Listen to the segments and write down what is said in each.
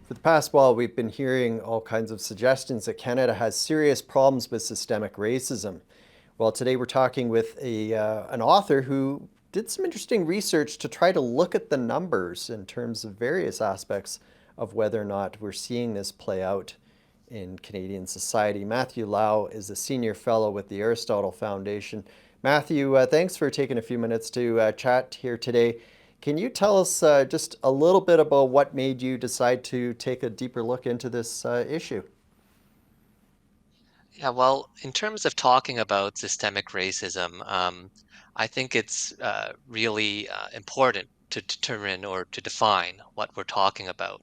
For the past while, we've been hearing all kinds of suggestions that Canada has serious problems with systemic racism. Well, today we're talking with an author who did some interesting research to try to look at the numbers in terms of various aspects of whether or not we're seeing this play out in Canadian society. Matthew Lau is a senior fellow with the Aristotle Foundation. Matthew, thanks for taking a few minutes to chat here today. Can you tell us just a little bit about what made you decide to take a deeper look into this issue? Yeah, well, in terms of talking about systemic racism, I think it's really important to determine or to define what we're talking about.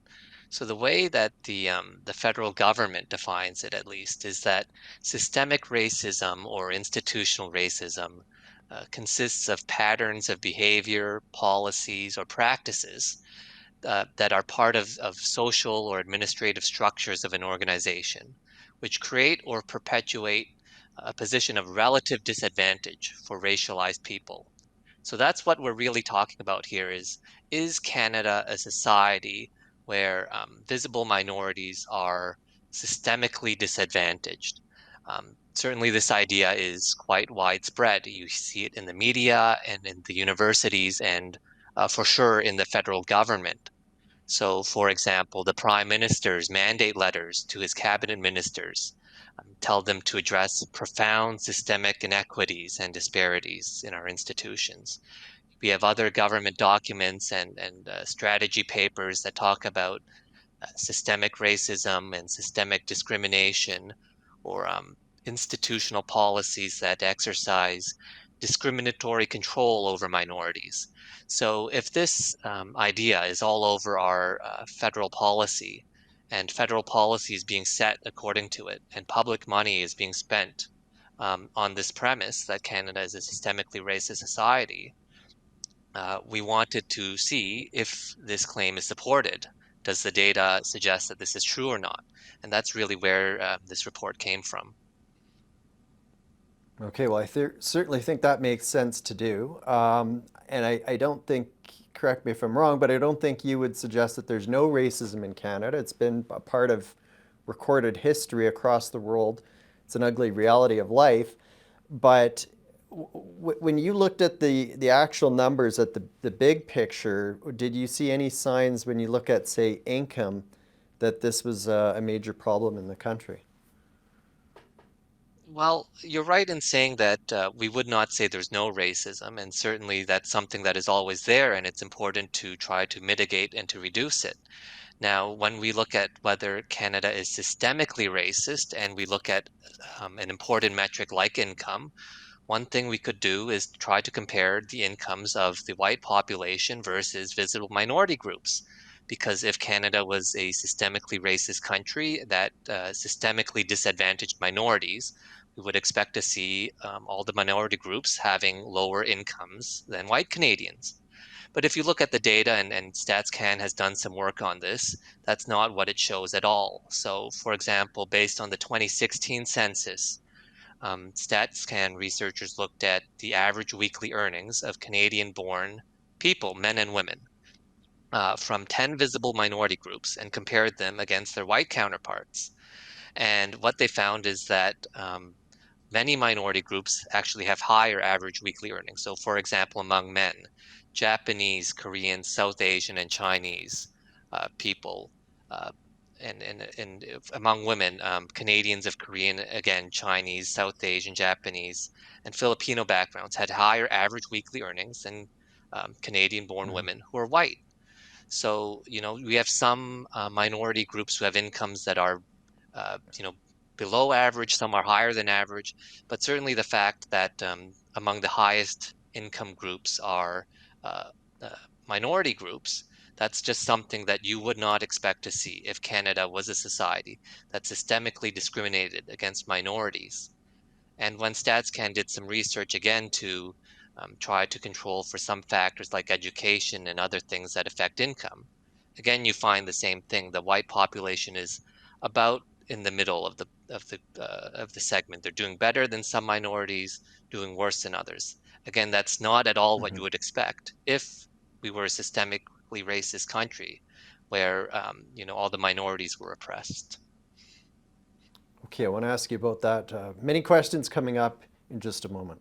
So the way that the federal government defines it, at least, is that systemic racism or institutional racism consists of patterns of behavior, policies, or practices that are part of social or administrative structures of an organization, which create or perpetuate a position of relative disadvantage for racialized people. So that's what we're really talking about here is Canada a society where visible minorities are systemically disadvantaged? Certainly, this idea is quite widespread. You see it in the media and in the universities, and for sure in the federal government. So, for example, the prime minister's mandate letters to his cabinet ministers tell them to address profound systemic inequities and disparities in our institutions. We have other government documents and strategy papers that talk about systemic racism and systemic discrimination, or institutional policies that exercise discriminatory control over minorities. So, if this idea is all over our federal policy, and federal policy is being set according to it, and public money is being spent on this premise that Canada is a systemically racist society, we wanted to see if this claim is supported. Does the data suggest that this is true or not? And that's really where this report came from. Okay, well, certainly think that makes sense to do. And I don't think, correct me if I'm wrong, but I don't think you would suggest that there's no racism in Canada. It's been a part of recorded history across the world. It's an ugly reality of life. But when you looked at the actual numbers at the big picture, did you see any signs when you look at, say, income, that this was a major problem in the country? Well, you're right in saying that we would not say there's no racism, and certainly that's something that is always there, and it's important to try to mitigate and to reduce it. Now, when we look at whether Canada is systemically racist and we look at an important metric like income, one thing we could do is try to compare the incomes of the white population versus visible minority groups. Because if Canada was a systemically racist country that systemically disadvantaged minorities, we would expect to see all the minority groups having lower incomes than white Canadians. But if you look at the data, and StatsCan has done some work on this, that's not what it shows at all. So, for example, based on the 2016 census, StatsCan researchers looked at the average weekly earnings of Canadian born people, men and women, from 10 visible minority groups and compared them against their white counterparts. And what they found is that many minority groups actually have higher average weekly earnings. So, for example, among men, Japanese, Korean, South Asian, and Chinese people. Uh, and among women, Canadians of Korean, again, Chinese, South Asian, Japanese, and Filipino backgrounds had higher average weekly earnings than Canadian born Mhm. women who are white. So, we have some minority groups who have incomes that are, below average, some are higher than average, but certainly the fact that among the highest income groups are uh, uh, minority groups, that's just something that you would not expect to see if Canada was a society that systemically discriminated against minorities. And when StatsCan did some research again to try to control for some factors like education and other things that affect income, again you find the same thing. The white population is about in the middle of the segment. They're doing better than some minorities, doing worse than others. Again, that's not at all what you Mhm. would expect if we were a systemically racist country. where all the minorities were oppressed. Okay, I want to ask you about that. Many questions coming up in just a moment.